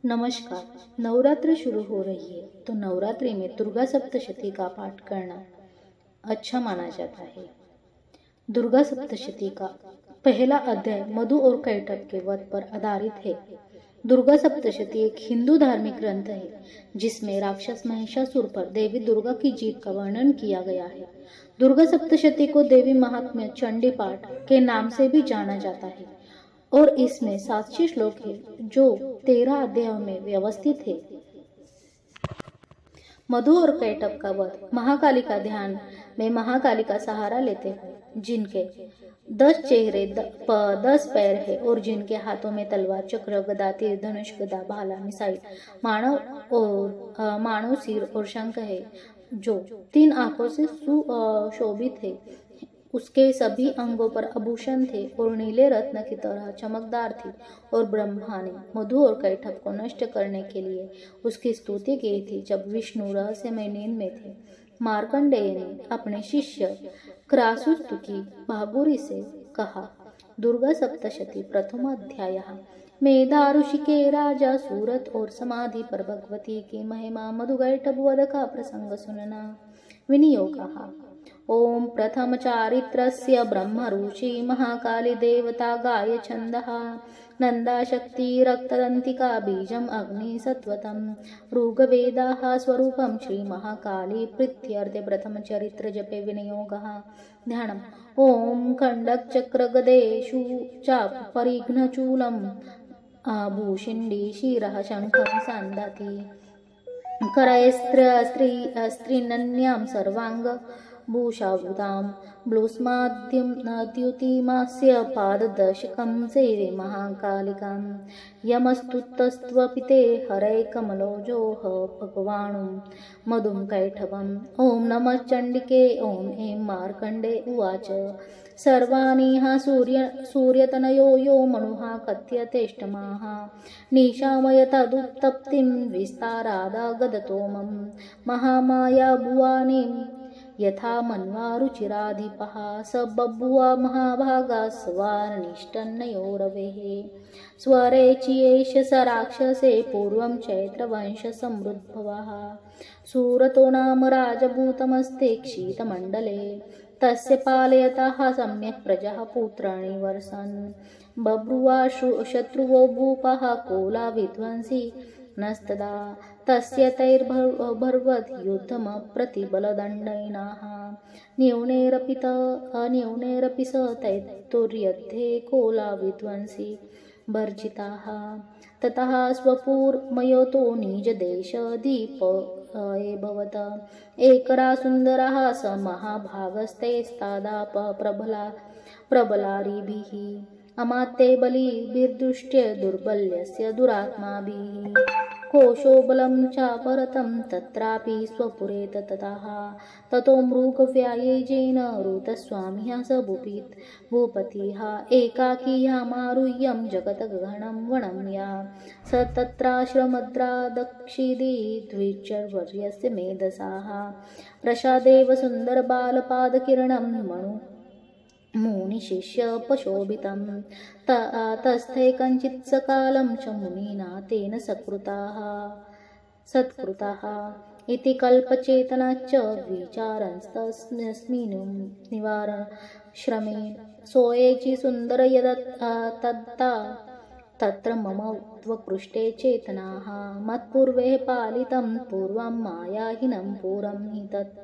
नमस्कार। नवरात्र शुरू हो रही है तो नवरात्रि में दुर्गा सप्तशती का पाठ करना अच्छा माना जाता है। दुर्गा सप्तशती का पहला अध्याय मधु और कैटभ के वध पर आधारित है। दुर्गा सप्तशती एक हिंदू धार्मिक ग्रंथ है जिसमें राक्षस महिषासुर पर देवी दुर्गा की जीत का वर्णन किया गया है। दुर्गा सप्तशती को देवी महात्म्य चंडी पाठ के नाम से भी जाना जाता है और इसमें 700 श्लोक हैं जो 13 अध्यायों में व्यवस्थित है। मधु और कैटभ का वध महाकाली का ध्यान में महाकाली का सहारा लेते हैं जिनके 10 चेहरे 10 पैर है और जिनके हाथों में तलवार चक्र गदा तीर धनुष गदा भाला मिसाइल मानव सिर और शंख है जो 3 आंखों से सुशोभित है। उसके सभी अंगों पर आभूषण थे और नीले रत्न की तरह चमकदार थी। और ब्रह्मा ने मधु और कैटभ को नष्ट करने के लिए उसकी स्तुति की थी जब विष्णु रहस्यमय नींद में थे। मार्कंडेय ने अपने शिष्य क्रासुस्तु की भागुरी से कहा। दुर्गा सप्तशती प्रथम अध्याय। मेधा ऋषि के राजा सूरत और समाधि पर भगवती की महिमा मधु कैटभ वध का प्रसंग सुनना। विनियोग। ओम प्रथम चारित्रस्य ब्रह्म ऋषि महाकाली देवता गाय छंदः नंदा शक्ति रक्तदंतिका बीजम अग्नि सत्वतम ऋग्वेदाः स्वरूपम श्री महाकाली प्रीत्यर्थे प्रथम चरित्र जपे विनियोगः। ध्यानम्। ओम खंडक चक्र गदेषु चाप परिघ्नचूलम भूषिंडी शिरः शंखं सन्धति करये स्त्रीनन्यां सर्वांग भूषाभूतां ब्लूस्माद्युतिमास्य पाददशकं सेवे महाकालिकां यमस्तुतस्त्वपिते हरे कमलोजोः भगवाणुं मधुं कैटभम्। ॐ नमः चण्डिके ॐ ऐं मार्कण्डे उवाच। सर्वाणि सूर्यतनयो यो मनुः कथ्यतेष्टमाः निशामय तदुत्तप्तिं विस्तारादागदतो मम महामाया भुवानीं यथा मन्वारुचिराधिपः स बभ्हुव महाभागा स्वानिष्टन्नयोरवेः स्वरेचियेष स राक्षसे पूर्वं चैत्रवंशसमृद्भवः सूरतो नाम राजभूतमस्ते क्षीतमण्डले तस्य पालयतः सम्यक् प्रजाः पुत्राणि वर्षन् बभ्रुवा शत्रुवो भूपः कोला विध्वंसी नस्तदा तस्य तैर्भर्वद् युद्धमप्रतिबलदण्डैनाः न्यूनेरपि स तैत्तुर्यद्धे कोला विध्वंसी वर्जिताः ततः स्वपूर्मयोतो निजदेशदीपये भवत एकरा सुन्दरः स महाभागस्तेस्तादाप प्रबलारिभिः अमात्ये बलिभिर्दुष्ट्य दुर्बल्यस्य दुरात्माभिः कोशो बलं चापरतं तत्रापि स्वपुरे ततः ततो मृगव्यायेजेन ऋतस्वामिः स भूपतिः एकाकीः मारुह्यं जगतगहनं वनं या स तत्राश्रमद्रादक्षिदी द्विजवर्यस्य मेधसाः प्रसादेव सुन्दरबालपादकिरणं मुनिशिष्यपशोभितं तस्थे कञ्चित् सकालं च मुनिना तेन सत्कृताः इति कल्पचेतनाच्च विचारस्तस्मिन् निवारणश्रमे सोयेचि सुन्दर यदत्ता तत्र मम त्वपृष्ठे चेतनाः मत्पूर्वे पालितं पूर्वं मायाहीनं पुरं हि तत्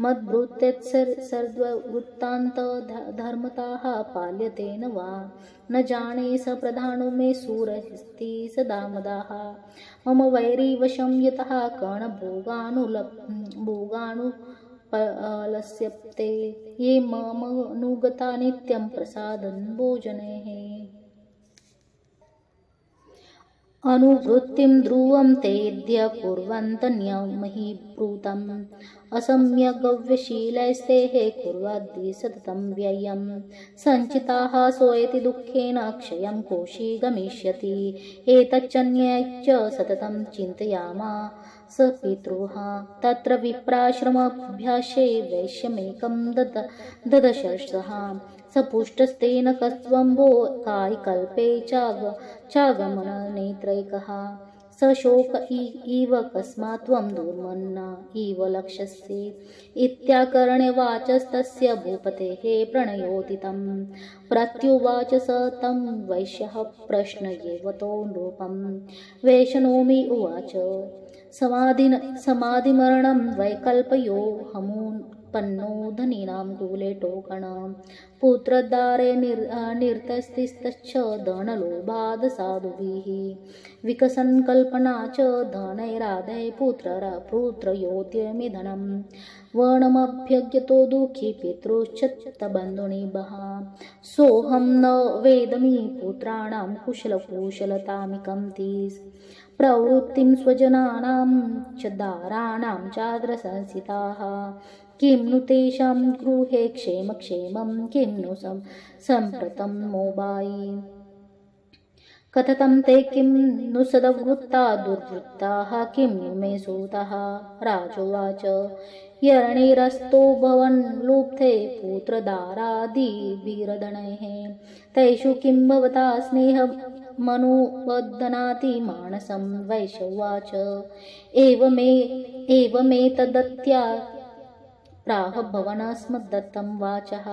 मद्भृत्यत्सर्ववृत्तान्त धर्मताः पाल्यते न वा न जाने स प्रधानो मे सूरस्ति सदा मदाः मम वैरीवशं यतः कर्णभोगानुलस्यते ये मम अनुगता नित्यं प्रसादन् भोजनैः अनुवृत्तिं ध्रुवं तेऽद्य कुर्वन्तन्यमहीभूतम् असम्यग्व्यशीलैस्तेः कुर्वद्भि सततं व्ययं सञ्चिताः सोयति दुःखेन क्षयं कोशी गमिष्यति एतच्चन्यच्च सततं चिन्तयामास पितृः तत्र विप्राश्रमाभ्यासे वैश्यमेकं ददशर्षः सपुष्टस्तेन कस्त्वम्बो कायकल्पे चागमननेत्रैकः स शोक इव कस्मात् त्वं दुर्मन्ना इव लक्ष्यसे इत्याकर्ण्यवाचस्तस्य भूपतेः प्रणयोति तं प्रत्युवाच स तं वैश्यः प्रश्नयेवतो नृपं वैष्णोमि उवाच समाधिमरणं वैकल्पयो हमुत्पन्नो धनीनां कुले टोकणं पुत्रदारे निर्तस्तिस्तच्च धनलोभाद् साधुभिः विकसन् कल्पना च धनैराधै पुत्रयोत्यमिधनं वर्णमभ्यज्ञतो दुःखी पितृश्चत्तबन्धुनिभः सोऽहं न वेदमि पुत्राणां कुशलतामिकं तीस् प्रवृत्तिं स्वजनानां च दाराणां चाद्रसंसिताः किं नु तेषां गृहे क्षेमं किं नु सम्प्रतं मोबायि कथतं ते किं नु सदवृत्ता दुर्वृत्ताः किं नु मे सूतः राजोवाच यरणिरस्तो भवन् लुब्धे पुत्रदारादिभिरदनैः तेषु किं भवता स्नेहमनुबध्नाति मानसं वैश्यवाच एवमेतदत्या प्राह भवनस्मद्दत्तं वाचः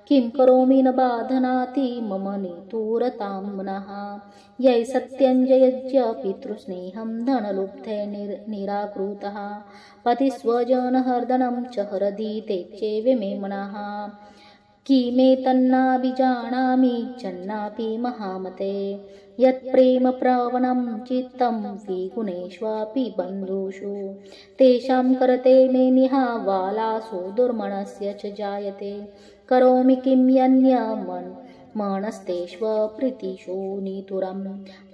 किं करोमि न बाधनाति मम नेतुरतां मनः यै सत्यञ्जयज्य पितृस्नेहं धनलुब्धे निराकृतः पतिस्वजनहर्दनं च हरदि तेच्चैव मे मनः किमेतन्नाभिजानामि चन्नापि महामते यत्प्रेमप्रवणं चित्तं विगुणेष्वापि बन्धुषु तेषां करते मे निहावालासो दुर्मणस्य च जायते करोमि किं यन्यमनस्तेष्वप्रीतिषु नितुरं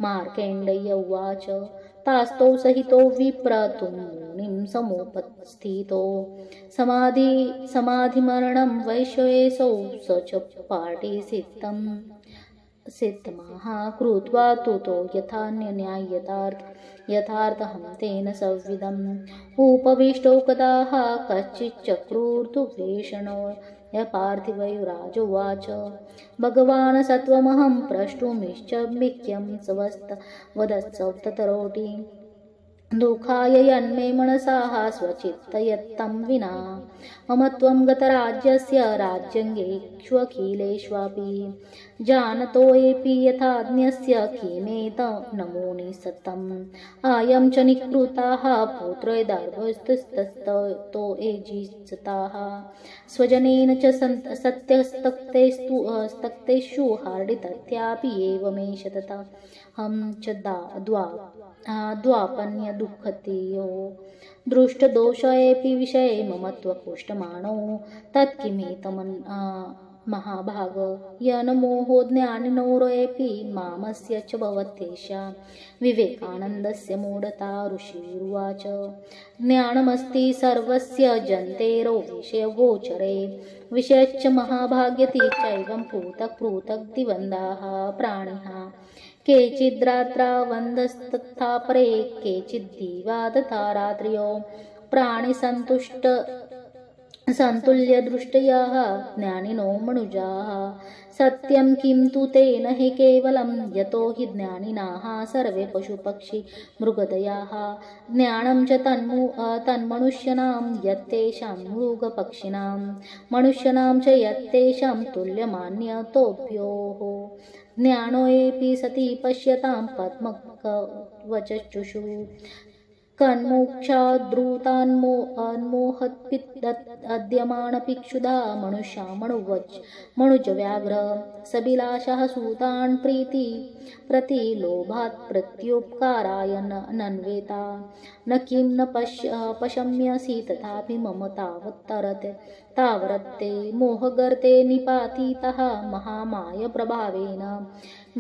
मार्कण्डेय उवाच तास्तौ सहितो विप्रतुं मुनिं समुपस्थितो समाधिमरणं वैश्येशौ स च पाटिसिद्धमाः कृत्वा तुतो यथार्थहं तेन संविदम् उपविष्टौ कदाः कश्चिच्चक्रुर्तुभीषणो पार्थिवयुराजोवाच भगवान् सत्वमहं प्रष्टुमिच्छमिक्यं वदत्सौ ततरोटि दुःखाय यन्मे मनसाः स्वचित्तयत्तं विना मम त्वं गतराज्यस्य राज्यङ्गेष्वखिलेष्वपि जानतोऽपि यथाज्ञस्य किमेत नमोनि सतम् आयं च निकृताः पुत्रैर्दार्भस्ततो एजिताः स्वजनेन च सत्यस्तक्तेषु हार्दितत्यापि एवमेष तथा हम च द्वापन्यदुःखतियो दृष्टदोषेऽपि विषये मम त्वकुष्टमाणो तत्किमेतमन् महाभाग यन्मोहो ज्ञानिनोरेऽपि मामस्य च भवत्येषा विवेकानन्दस्य मूढता ऋषिरुवाच ज्ञानमस्ति सर्वस्य जन्तेरो विषयगोचरे विषयश्च महाभाग्यति चैवं पृथक् दिवन्दाः प्राणिः केचिद्रात्रावन्धस्तथा परे केचिद्दिवा तथा रात्र्यो प्राणिसन्तुल्यदृष्टयः ज्ञानिनो मनुजाः सत्यं किं तु तेन हि केवलं यतो हि ज्ञानिनाः सर्वे पशुपक्षी मृगदयाः ज्ञानं च तन्मनुष्याणां यत्तेषां मृगपक्षिणां मनुष्याणां च यत्तेषां तुल्यमान्यतोभ्योः ज्ञानोऽपि सति पश्यतां पद्मकवचक्षुषु कन्मोक्षाद्रुतान्मोहद्यमानपिक्षुधा मनुष्या मनुजव्याघ्र सबिलाशः सूतान् प्रीति प्रतिलोभात् प्रत्युपकाराय नन्वेता न किं न पश्यम्यसि तथापि मम तावरते मोहगर्ते निपातितः महामायप्रभावेन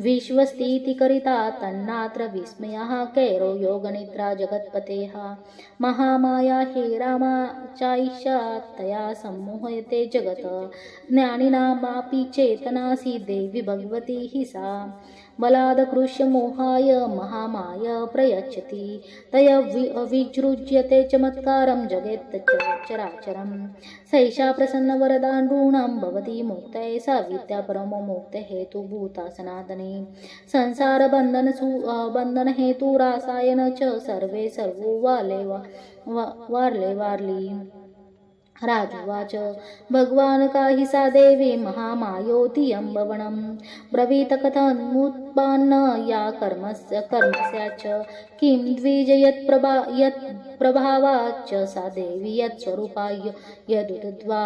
विश्वस्थितिकरिता तन्नात्र विस्मयः कैरो योगनिद्रा जगत्पतेः महामाया हे रामा चाईशा तया सम्मोहयते जगत् ज्ञानिनामापि चेतनासि देवी भगवती हि सा बलादकृष्य मोहाय महामाय प्रयच्छति तया विजृज्यते चमत्कारं जगेत् चराचरम् सैषा प्रसन्नवरदा नॄणां भवति मुक्तये सा विद्या परमो मुक्तिहेतुभूता सनातने बन्धनहेतुरासायन च सर्वे सर्वो वार्ले वार्ली राजवाच भगवान काही सा देवी महामायोति अम्बवणं ब्रवीत कथमुत्पन्न या कर्मस्याच किं द्विज यत्प्रभावाच्च सा देवी यत्स्वरूपा यदुद्वा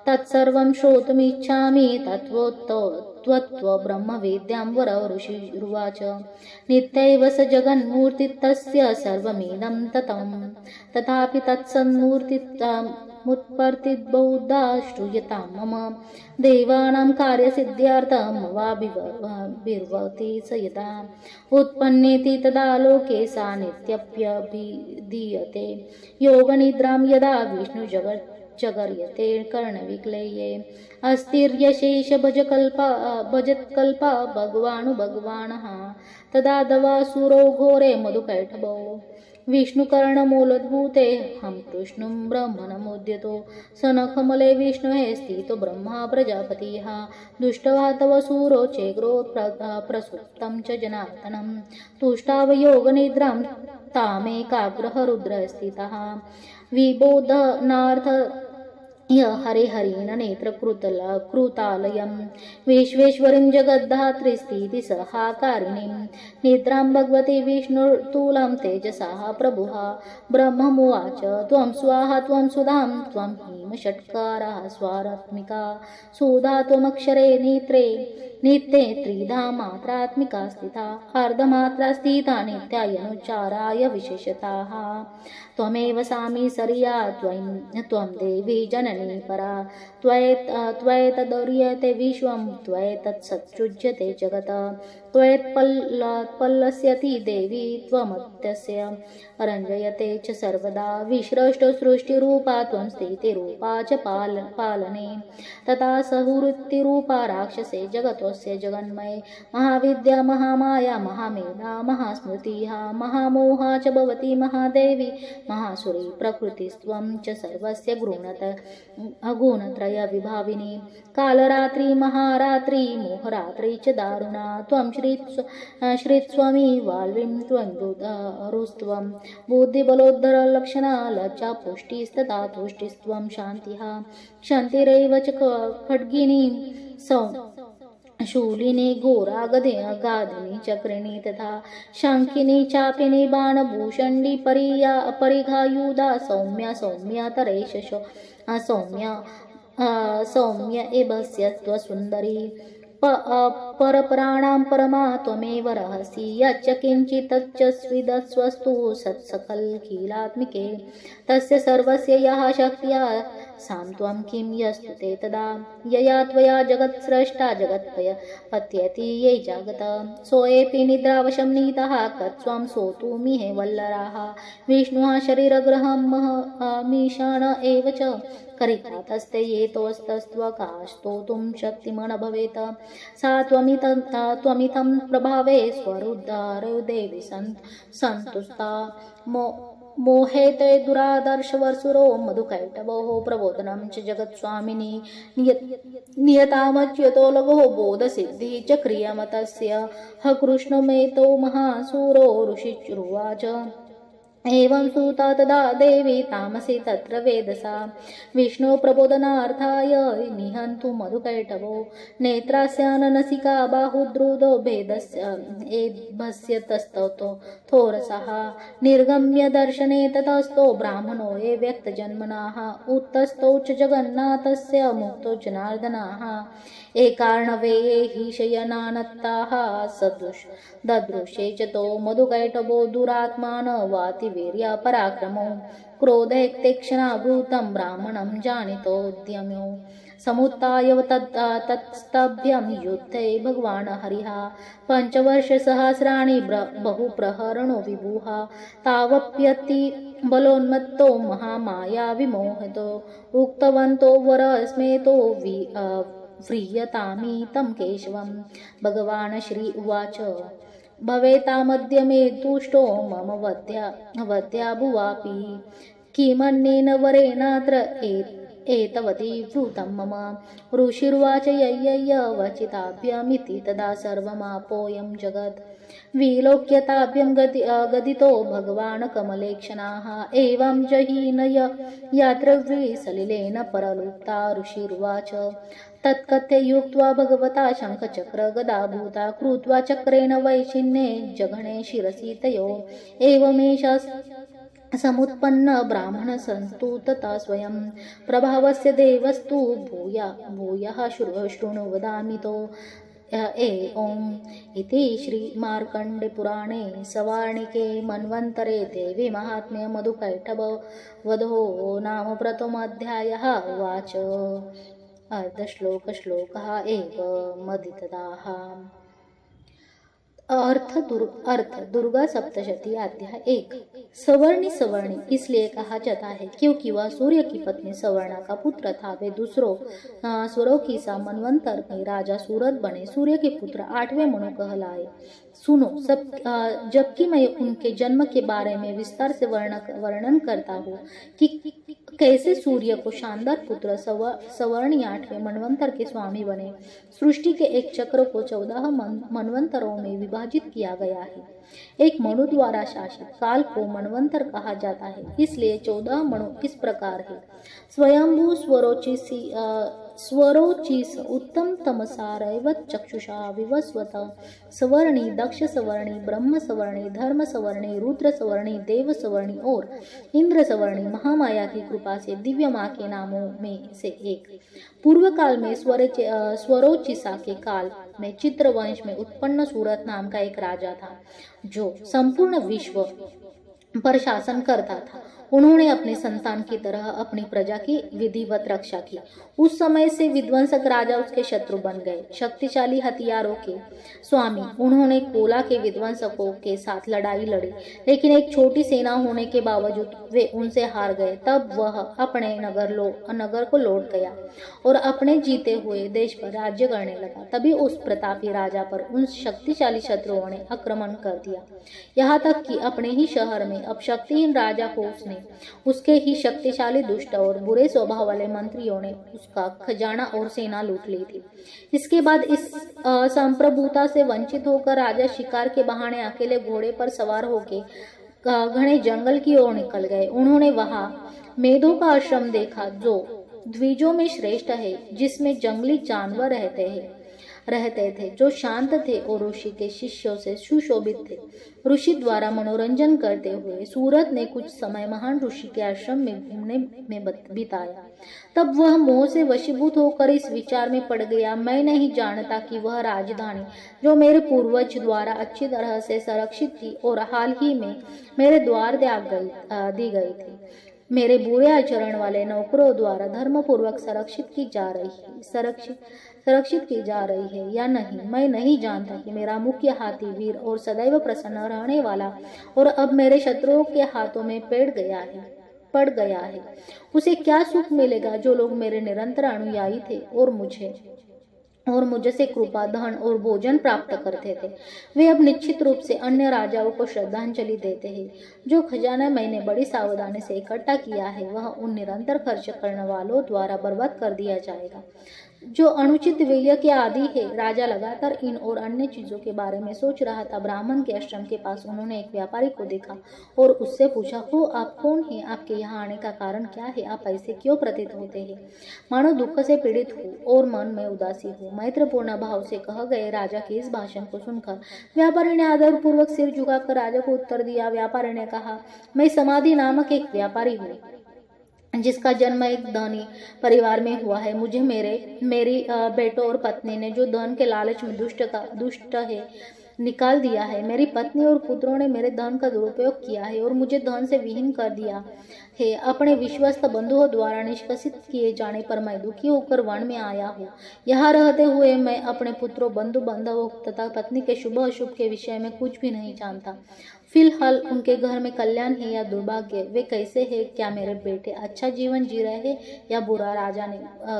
तत्सर्वं श्रोतुमिच्छामि तत्त्वो ब्रह्मवेद्यां वर ऋषिरुवाच नित्यैव स जगन्मूर्तितस्य सर्वमिदं ततं तथापि मुत्पर्तिद्बहुधा श्रूयतां मम देवानां कार्यसिद्ध्यर्थं वा बिर्वति स यदा उत्पन्नेति तदा लोके सा नित्यप्यभिधीयते योगनिद्रां यदा विष्णुजगर्यते कर्णविक्लये अस्थिर्यशेष भजत्कल्पा भगवानुभगवानः तदा दवासुरो घोरे मधुकैटभो विष्णुकर्णमूलोद्भूते हम कृष्णुं ब्रह्मणमुद्यतो सनखमले विष्णुहे स्थितो ब्रह्मा प्रजापतिः दुष्टवा तव सूरो चेग्रो प्रसुप्तं च जनार्दनं तुष्टावयोगनिद्रां तामेकाग्रह रुद्रस्थितः विबोधनार्थ हरिहरीन नेत्रकृतालयं विश्वेश्वरीं जगद्धात्रीस्थिति सहाकारिणीं निद्रां भगवती विष्णुर्तुलं तेजसः प्रभुः ब्रह्ममुवाच त्वं स्वाहा त्वं सुधां त्वं हीमषट्कारः स्वारात्मिका सुधा त्वमक्षरे नेत्रे नित्ये त्रिधा मात्रात्मिका स्थिता अर्धमात्रा स्थिता नित्यायनुच्चाराय विशेषताः त्वमेव सामी सरिया त्वं देवी जननी परा त्वयेतदुर्यते विश्वं त्वयेतत्सृज्यते जगत् त्वयेत्पल्लस्यति देवी त्वमत्यस्य रञ्जयते च सर्वदा विसृष्टो सृष्टिरूपा त्वं स्थितिरूपा च पालने तथा सहृत्तिरूपा राक्षसे जगतोऽस्य जगन्मये महाविद्या महामाया महामेधा महास्मृतिः महामोहा च भवति महादेवी महासुरी प्रकृतिस्त्वं च सर्वस्य गुणत्रय विभाविनी कालरात्रि महारात्रि मोहरात्रि च दारुणा त्वं श्रीस्वामी वाल्वीं त्वं रुस्त्वं बुद्धिबलोद्धरलक्षणा लज्जा पुष्टिस्तथा तुष्टिस्त्वं शान्तिः क्षन्तिरेव च खड्गिनी शूलिनी घोरा गाधिनी चक्रिणी तथा शङ्खिनी चापिनी बाणभूषण्डी परिघायुधा सौम्या तरेश सौम्य एवस्य त्वसुन्दरी परप्राणां परमा त्वमेव रहसि यच्च किञ्चित् तच्च स्विदस्वस्तु सत्सकलखिलात्मिके तस्य सर्वस्य यः शक्त्या सां त्वं किं यस्तु ते तदा यया त्वया जगत्स्रष्टा जगत्पत्यति ये जागत सोऽपि निद्रावशं नीतः कत्स्वं सोतुमिहे वल्लराः विष्णुः शरीरग्रहं मीशान एव च करिकातस्ते येतोस्तस्त्वकास्तोतुं शक्तिमन भवेत् सा त्वमितं प्रभावे स्वरुद्धारो देवी सन्तुष्टा मोहेते दुरादर्शवर्सुरो मधुकैटभोः प्रबोधनं च जगत्स्वामिनी नियतामच्युतो लघो बोधसिद्धिः च क्रियमतस्य ह कृष्णमेतो महासूरो ऋषिरुवाच एवं सुता तदा देवी तामसी तत्र वेदसा विष्णु प्रबोधनार्थाय निहन्तु मधुकैटभो नेत्रास्याननसिका बाहुद्रुदो भेदस्य तस्तौ थोरसः निर्गम्य दर्शने ततस्तो ब्राह्मणो ये व्यक्तजन्मनाः उत्तस्तौ च जगन्नाथस्य मुक्तो जनार्दनाः एकार्णवे हि शयनानत्ताः ददृशे च तो मधुकैटभो दुरात्मान वाति वीर्या पराक्रमो क्रोधैक्तेक्षणाभूतं ब्राह्मणं जानितोद्यम्यो समुत्थाय तत्स्तभ्यं युद्धे भगवान् हरिः पञ्चवर्षसहस्राणि बहुप्रहरणो विभुः तावप्यति बलोन्मत्तो महामाया विमोहितो उक्तवन्तो वरस्मेतो व्रीयतामि तं केशवं। भगवान् श्री उवाच भवेतामद्य मे तुष्टो मम वद्या भुवापि किमन्येन वरेणात्र एतवती वृतं मम। ऋषिर्वाच यय्य वचिताभ्यमिति तदा सर्वमापोऽयं जगत् विलोक्यताभ्यं गदितो भगवान् कमलेक्षणाः। एवं जहीनय यत्र सलिलेन परलुप्ता। ऋषिर्वाच तत्कथयुक्त्वा भगवता शङ्खचक्रगदाभूता कृत्वा चक्रेण वैशिन्ये जघने शिरसि तयो। एवमेषा समुत्पन्न ब्राह्मण संस्तुतता स्वयं प्रभावस्य देवस्तु भूयः शृणु वदामि तो। ओम इति श्री मार्कंडे पुराणे सवार्णिके मन्वन्तरे देवी महात्म्य मधुकैटभ वधो नाम प्रथमोऽध्यायः। उवाच श्लोकः एव मदितदाः। अर्थ दुर्गा सप्तशती अध्याय 1। सवर्णी इसलिए कहा जाता है क्योंकि वह सूर्य की पत्नी सवर्णा का पुत्र था। वे दूसरों स्वरों की सा मनवंतर में राजा सूरत बने। सूर्य के पुत्र 8वें मनु कहलाए। सुनो सब, जबकि मैं उनके जन्म के बारे में विस्तार से वर्णन करता हूँ कि कैसे सूर्य को शानदार पुत्र सवर्णी 8वें मनवंतर के स्वामी बने। सृष्टि के एक चक्र को 14 मनवंतरों में विभाजित किया गया है। एक मनु द्वारा शासित काल को मनवंतर कहा जाता है। इसलिए 14 मनु इस प्रकार है। स्वयंभू स्वरोचिस उत्तम तमसारैवत चक्षुषा विवस्वत सवर्णी दक्ष सवर्णी ब्रह्म सवर्णी धर्म सवर्णी रुद्र सवर्णी देव सवर्णी और इंद्र सवर्णी महामाया की कृपा से दिव्य माँ के नामों में से एक। पूर्व काल में स्वरोचिसा के काल में चित्रवंश में उत्पन्न सूरत नाम का एक राजा था जो संपूर्ण विश्व पर शासन करता था। उन्होंने अपने संतान की तरह अपनी प्रजा की विधिवत रक्षा की। उस समय से विध्वंसक राजा उसके शत्रु बन गए। शक्तिशाली हथियारों के स्वामी उन्होंने कोला के विध्वंसकों के साथ लड़ाई लड़ी, लेकिन एक छोटी सेना होने के बावजूद वे उनसे हार गए। तब वह अपने नगर को लौट गया और अपने जीते हुए देश पर राज्य करने लगा। तभी उस प्रतापी राजा पर उन शक्तिशाली शत्रुओं ने आक्रमण कर दिया, यहाँ तक कि अपने ही शहर में अब शक्तिहीन राजा को उसके ही शक्तिशाली दुष्ट और बुरे स्वभाव वाले मंत्रियों ने उसका खजाना और सेना लूट ली थी। इसके बाद इस संप्रभुता से वंचित होकर राजा शिकार के बहाने अकेले घोड़े पर सवार होकर घने जंगल की ओर निकल गए। उन्होंने वहां मेधों का आश्रम देखा जो द्विजों में श्रेष्ठ है, जिसमें जंगली जानवर रहते थे जो शांत थे और ऋषि के शिष्यों से सुशोभित थे। ऋषि द्वारा मनोरंजन करते हुए सूरत ने कुछ समय महान ऋषि के आश्रम में घूमने में बिताया। तब वह मोह से वशीभूत होकर इस विचार में पड़ गया, मैं नहीं जानता कि वह राजधानी जो मेरे पूर्वज द्वारा अच्छी तरह से संरक्षित थी और हाल ही में मेरे द्वार दी गई थी, मेरे बुरे आचरण वाले नौकरों द्वारा धर्मपूर्वक संरक्षित की जा रही है या नहीं। मैं नहीं जानता कि मेरा मुख्य हाथी वीर और सदैव प्रसन्न रहने वाला और अब मेरे शत्रुओं के हाथों में पड़ गया है, उसे क्या सुख मिलेगा। जो लोग मेरे निरंतर अनुयायी थे और मुझसे कृपा धन और भोजन प्राप्त करते थे, वे अब निश्चित रूप से अन्य राजाओं को श्रद्धांजलि देते हैं। जो खजाना मैंने बड़ी सावधानी से इकट्ठा किया है वह उन निरंतर खर्च करने वालों द्वारा बर्बाद कर दिया जाएगा जो अनुचित व्यय के आदि है। राजा लगातार इन और अन्य चीजों के बारे में सोच रहा था। ब्राह्मण के आश्रम के पास उन्होंने एक व्यापारी को देखा और उससे पूछा, हो आप कौन हैं? आपके यहाँ आने का कारण क्या है? आप ऐसे क्यों प्रतीत होते हैं? मानो दुख से पीड़ित हो और मन में उदासी हो। मैत्रपूर्ण भाव से कह गए राजा के इस भाषण को सुनकर व्यापारी ने आदर पूर्वक सिर झुकाकर राजा को उत्तर दिया। व्यापारी ने कहा, मैं समाधि नामक एक व्यापारी हूँ जिसका जन्म एक धनी परिवार में हुआ है। मुझे मेरी बेटों और पत्नी ने जो धन के लालच में दुष्ट है निकाल दिया है। मेरी पत्नी और पुत्रों ने मेरे धन का दुरुपयोग किया है और मुझे धन से विहीन कर दिया है। अपने विश्वस्त बंधुओं द्वारा निष्कासित किए जाने पर मैं दुखी होकर वन में आया हूँ। यहाँ रहते हुए मैं अपने पुत्रों, बंधु बांधवों तथा पत्नी के शुभ अशुभ के विषय में कुछ भी नहीं जानता। फिलहाल उनके घर में कल्याण है या दुर्भाग्य, वे कैसे हैं? क्या मेरे बेटे अच्छा जीवन जी रहे हैं या बुरा? राजा ने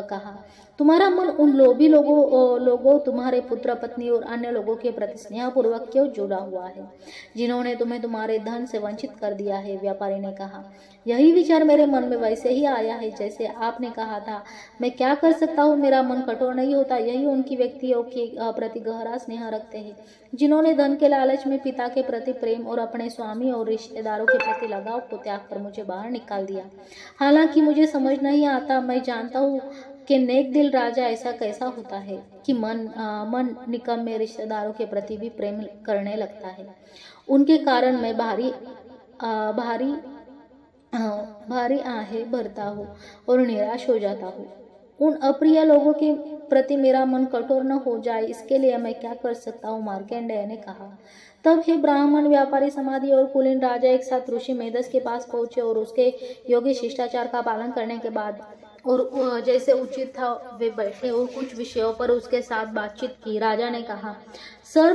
कहा, तुम्हारा मन उन लोभी लोगों तुम्हारे पुत्र पत्नी और अन्य लोगों के प्रति स्नेहपूर्वक क्यों जुड़ा हुआ है, जिन्होंने तुम्हें तुम्हारे धन से वंचित कर दिया है? व्यापारी ने कहा, यही विचार मेरे मन में वैसे ही आया है जैसे आपने कहा था। मैं क्या कर सकता हूँ, मेरा मन कठोर नहीं होता। यही उनकी व्यक्तियों के प्रति गहरा स्नेह रखते हैं जिन्होंने धन के लालच में पिता के प्रति प्रेम और अपने स्वामी और रिश्तेदारों के प्रति लगाव को त्याग कर मुझे बाहर निकाल दिया। हालांकि मुझे समझ नहीं आता, मैं जानता हूँ कि नेक दिल राजा ऐसा कैसा होता है कि मन निकम्मे रिश्तेदारों के प्रति भी प्रेम करने लगता है। उनके कारण मैं भारी आहें भरता हूँ और निराश हो जाता हूँ। उन अप्रिय लोगों के प्रति मेरा मन कठोर न हो जाए, इसके लिए मैं क्या कर सकता हूँ? मार्कंडेय ने कहा। तब हे ब्राह्मण, व्यापारी, समाधि और कुलीन राजा एक साथ ऋषि मेधस के पास पहुंचे और उसके योग्य शिष्टाचार का पालन करने के बाद और जैसे उचित था वे बैठे और कुछ विषयों पर उसके साथ बातचीत की। राजा ने कहा, सर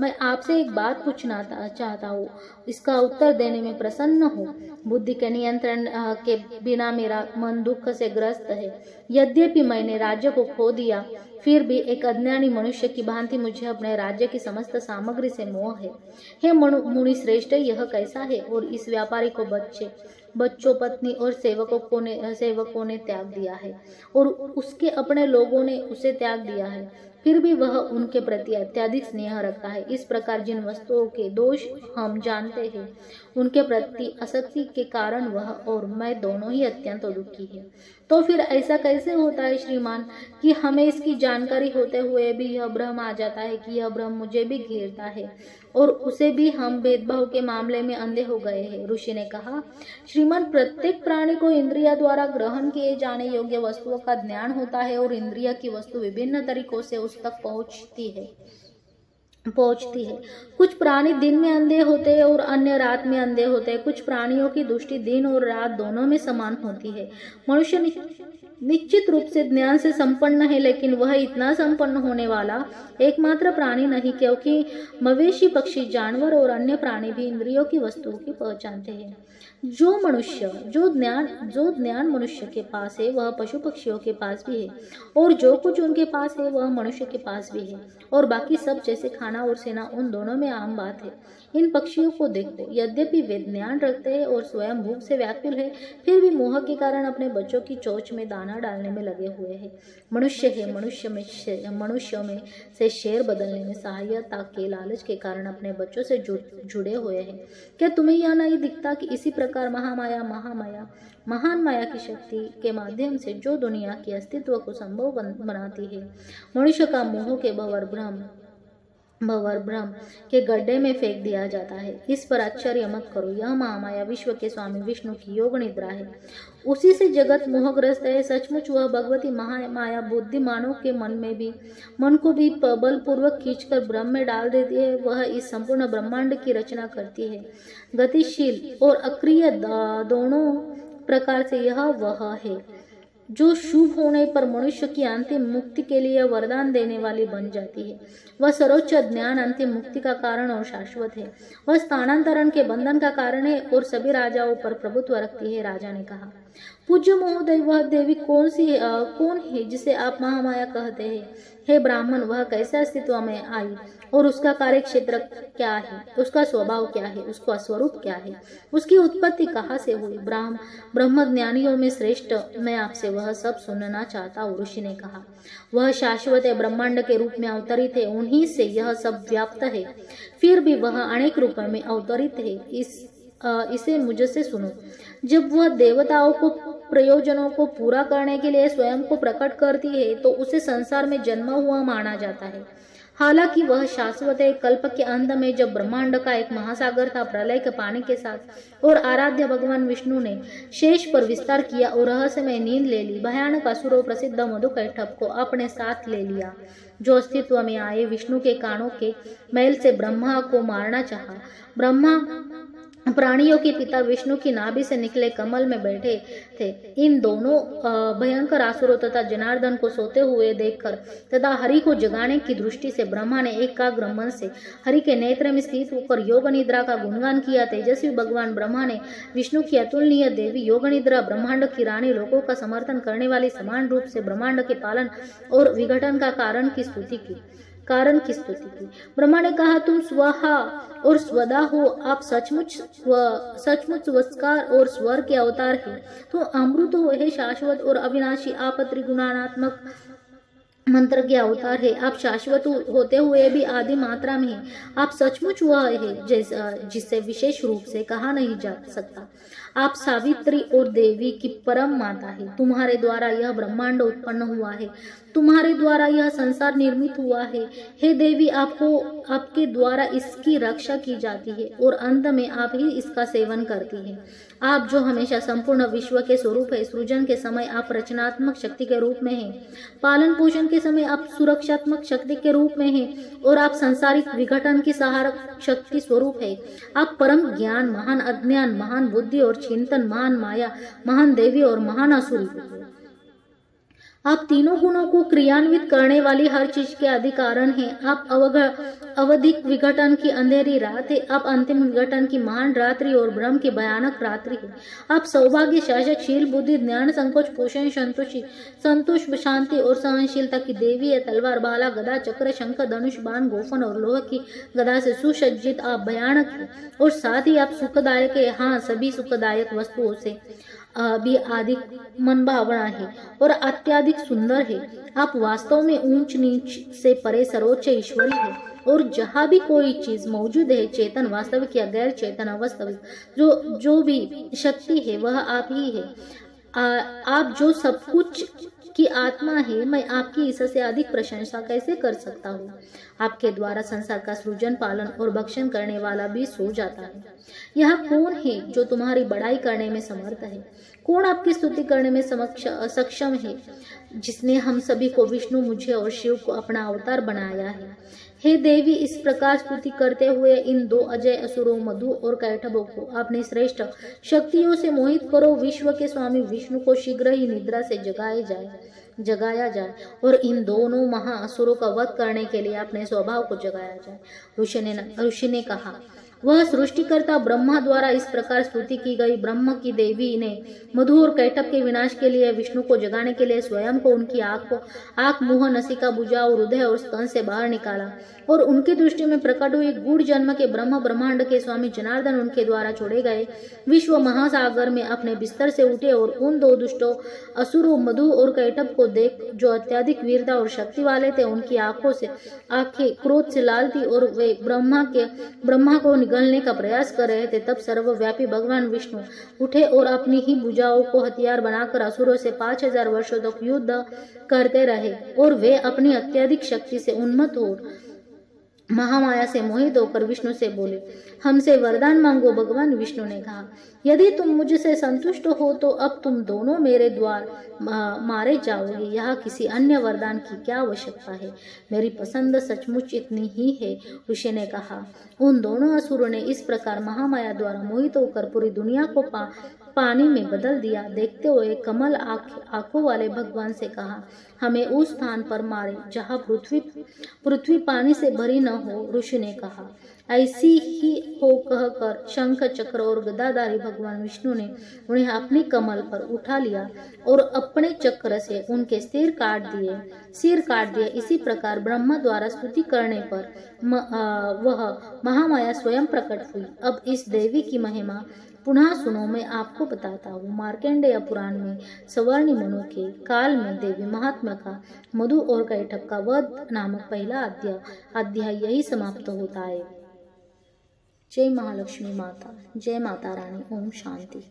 मैं आपसे एक बात पूछना चाहता हूँ, इसका उत्तर देने में प्रसन्न हूँ। बुद्धि के नियंत्रण के बिना मेरा मन दुख से ग्रस्त है। यद्यपि मैंने राज्य को खो दिया, फिर भी एक अज्ञानी मनुष्य की भांति मुझे अपने राज्य की समस्त सामग्री से मोह है। हे मुनि श्रेष्ठ, यह कैसा है? और इस व्यापारी को बच्चों, पत्नी और सेवकों ने त्याग दिया है और उसके अपने लोगों ने उसे त्याग दिया है, फिर भी वह उनके प्रति अत्यधिक स्नेह रखता है। इस प्रकार जिन वस्तुओं के दोष हम जानते हैं, उनके प्रति आसक्ति के कारण वह और मैं दोनों ही अत्यंत दुखी है। तो फिर ऐसा कैसे होता है श्रीमान कि हमें इसकी जानकारी होते हुए भी यह भ्रम आ जाता है कि यह भ्रम मुझे भी घेरता है और उसे भी हम भेदभाव के मामले में अंधे हो गए हैं? ऋषि ने कहा, श्रीमान, प्रत्येक प्राणी को इंद्रिया द्वारा ग्रहण किए जाने योग्य वस्तुओं का ज्ञान होता है और इंद्रिया की वस्तु विभिन्न तरीकों से उस तक पहुंचती है। कुछ प्राणी दिन में अंधे होते हैं और अन्य रात में अंधे होते हैं। कुछ प्राणियों की दृष्टि दिन और रात दोनों में समान होती है। मनुष्य निश्चित रूप से ज्ञान से संपन्न है, लेकिन वह इतना संपन्न होने वाला एकमात्र प्राणी नहीं, क्योंकि मवेशी, पक्षी, जानवर और अन्य प्राणी भी इंद्रियों की वस्तुओं की पहचानते हैं। जो ज्ञान मनुष्य के पास है वह पशु पक्षियों के पास भी है, और जो कुछ उनके पास है वह मनुष्य के पास भी है, और बाकी सब जैसे खाना और सेना उन दोनों में आम बात है। इन पक्षियों को देखो, यद्यपि वे ज्ञान रखते हैं और स्वयं भूख से व्याकुल है, फिर भी मोह के कारण अपने बच्चों की चोंच में दाना डालने में लगे हुए हैं। मनुष्यों में से शेर बदलने में सहायता के लालच के कारण अपने बच्चों से जुड़े हुए हैं। क्या तुम्हें यह नहीं दिखता कि इसी प्रकार महान माया की शक्ति के माध्यम से जो दुनिया के अस्तित्व को संभव बनाती है, मनुष्य का मोह के भंवर के गड्ढे में फेंक दिया जाता है? इस पर आश्चर्य मत करो, यह महामाया विश्व के स्वामी विष्णु की योग निद्रा है। उसी से जगत मोहग्रस्त है। सचमुच वह भगवती महामाया बुद्धिमानों के मन को भी बलपूर्वक खींचकर भ्रम में डाल देती है। वह इस संपूर्ण ब्रह्मांड की रचना करती है। गतिशील और अक्रिय दोनों प्रकार से यह वह है जो शुभ होने पर मनुष्य की अंतिम मुक्ति के लिए वरदान देने वाली बन जाती है। वह सर्वोच्च ज्ञान अंतिम मुक्ति का कारण और शाश्वत है। वह स्थानांतरण के बंधन का कारण है और सभी राजाओं पर प्रभुत्व रखती है। राजा ने कहा, पूज्य महोदय, वह देवी कौन है जिसे आप महामाया कहते हैं? हे ब्राह्मण, वह कैसे अस्तित्व में आई और उसका कार्य क्षेत्र क्या है, उसका स्वभाव क्या है, उसका स्वरूप क्या है, उसकी उत्पत्ति कहाँ से हुई? ब्रह्म ज्ञानियों में श्रेष्ठ, मैं आपसे वह सब सुनना चाहता हूँ। ऋषि ने कहा, वह शाश्वत है, ब्रह्मांड के रूप में अवतरित है, उन्हीं से यह सब व्याप्त है, फिर भी वह अनेक रूपों में अवतरित है। इसे मुझसे सुनो। जब वह देवताओं को प्रयोजनों को पूरा करने के लिए स्वयं को प्रकट करती है तो उसे संसार में जन्मा हुआ माना जाता है। हालांकि वह शाश्वत है। कल्प के अंत में जब ब्रह्मांड का एक महासागर था, प्रलय के पानी के साथ, और आराध्य भगवान विष्णु ने शेष पर विस्तार किया और रहस्यमय नींद ले ली, भयानक असुर और प्रसिद्ध मधुकैटभ को अपने साथ ले लिया, जो अस्तित्व में आए। विष्णु के कानों के मैल से ब्रह्मा को मारना चाहा। ब्रह्मा प्राणियों के पिता विष्णु की नाभि से निकले कमल में बैठे थे। इन दोनों भयंकर असुरों तथा जनार्दन को सोते हुए देखकर तथा हरि को जगाने की दृष्टि से ब्रह्मा ने एकाग्र मन से हरि के नेत्र में स्थित होकर योग निद्रा का गुणगान किया। तेजस्वी भगवान ब्रह्मा ने विष्णु की अतुलनीय देवी योग निद्रा ब्रह्मांड की रानी, लोगों का समर्थन करने वाली, समान रूप से ब्रह्मांड के पालन और विघटन का कारण की स्तुति की। ब्रह्मा ने कहा, तुम स्वाहा और स्वदा हो, आप सचमुच स्वस्कार और स्वर के अवतार हैं। तुम अमृत हो, हे शाश्वत और अविनाशी, आप त्रिगुणात्मक मंत्र के अवतार है। आप शाश्वत होते हुए भी आदि मात्रा में है। आप सचमुच वह है जिससे विशेष रूप से कहा नहीं जा सकता। आप सावित्री और देवी की परम माता है। तुम्हारे द्वारा यह ब्रह्मांड उत्पन्न हुआ है, तुम्हारे द्वारा यह संसार निर्मित हुआ है। हे देवी, आपके द्वारा इसकी रक्षा की जाती है और अंत में आप ही इसका सेवन करती है। आप जो हमेशा संपूर्ण विश्व के स्वरूप है, सृजन के समय आप रचनात्मक शक्ति के रूप में हैं, पालन पोषण के समय आप सुरक्षात्मक शक्ति के रूप में हैं और आप सांसारिक विघटन की सहारक शक्ति स्वरूप है। आप परम ज्ञान, महान अज्ञान, महान बुद्धि और चिंतन, महान माया, महान देवी और महान असुरी। आप तीनों गुणों को क्रियान्वित करने वाली हर चीज के अधिकारण हैं। आप अवधिक विघटन की अंधेरी रात है, आप अंतिम विघटन की महान रात्रि और ब्रह्म की भयानक रात्रि है। आप सौभाग्य, शासक, शील, बुद्धि, ज्ञान, संकोच, पोषण, संतोष, शांति और सहनशीलता की देवी है। तलवार, भाला, गदा, चक्र, शंख, धनुष, बाण, गोफन और लोह की गदा से सुसज्जित आप भयानक है और साथ ही आप सुखदायक है। हाँ, सभी सुखदायक वस्तुओं से भी अधिक मनभावना है और अत्यधिक सुंदर है। आप वास्तव में ऊंच नीच से परे सर्वोच्च ईश्वरी है और जहाँ भी कोई चीज मौजूद है, चेतन, वास्तविक या गैर चेतन, अवास्तविक, जो भी शक्ति है वह आप ही है। आप जो सब कुछ की आत्मा है, मैं आपकी इससे अधिक प्रशंसा कैसे कर सकता हूँ। आपके द्वारा संसार का सृजन, पालन और भक्षण करने वाला भी सो जाता है। यह कौन है जो तुम्हारी बड़ाई करने में समर्थ है? कौन आपकी स्तुति करने में सक्षम है? जिसने हम सभी को, विष्णु, मुझे और शिव को अपना अवतार बनाया है। हे देवी, इस प्रकार स्तुति करते हुए इन दो अजय असुरों मधु और कैटभों को अपनी श्रेष्ठ शक्तियों से मोहित करो। विश्व के स्वामी विष्णु को शीघ्र ही निद्रा से जगाया जाए और इन दोनों महाअसुरों का वध करने के लिए अपने स्वभाव को जगाया जाए। ऋषि ने कहा, वह सृष्टिकर्ता ब्रह्मा द्वारा इस प्रकार स्तुति की गई। ब्रह्म की देवी ने मधु और कैटभ के विनाश के लिए, विष्णु को जगाने के लिए स्वयं को उनकी आंख, मुंह, नसिका, भुजा और हृदय और स्तन से बाहर निकाला और उनकी दृष्टि में प्रकट हुई गूढ़ जन्म के ब्रह्मांड के स्वामी जनार्दन उनके द्वारा छोड़े गए विश्व महासागर में अपने बिस्तर से उठे और उन दो दुष्टों असुरों मधु और कैटभ को देख, जो अत्यधिक वीरता और शक्ति वाले थे, उनकी आंखें क्रोध से लाल थी और वे ब्रह्मा को निगलने का प्रयास कर रहे थे। तब सर्वव्यापी भगवान विष्णु उठे और अपनी ही भुजाओं को हथियार बनाकर असुरों से 5000 वर्षों तक युद्ध करते रहे और वे अपनी अत्यधिक शक्ति से उन्मत्त हो महामाया से मोहित होकर विष्णु से बोले, हमसे वरदान मांगो। भगवान विष्णु ने कहा, यदि तुम मुझसे संतुष्ट हो तो अब तुम दोनों मेरे द्वार मारे जाओगे। यहाँ किसी अन्य वरदान की क्या आवश्यकता है? मेरी पसंद सचमुच इतनी ही है। ऋषि ने कहा, उन दोनों असुरों ने इस प्रकार महामाया द्वारा मोहित होकर पूरी दुनिया को पानी में बदल दिया। देखते हुए कमल आंखों वाले भगवान से कहा, हमें उस स्थान पर मारे जहाँ पृथ्वी पानी से भरी न हो। ऋषि ने कहा, ऐसी ही हो कहकर शंख, चक्र और गदाधारी भगवान विष्णु ने उन्हें अपनी कमल पर उठा लिया और अपने चक्र से उनके सिर काट दिए। इसी प्रकार ब्रह्मा द्वारा स्तुति करने पर वह महामाया स्वयं प्रकट हुई। अब इस देवी की महिमा पुनः सुनो, मैं आपको बताता हूँ। मार्कंडेय पुराण में सवर्णी मनु के काल में देवी महात्मा का मधु और कैटभ का वध नामक पहला अध्याय यही समाप्त होता है। जय महालक्ष्मी माता, जय माता रानी, ओम शांति।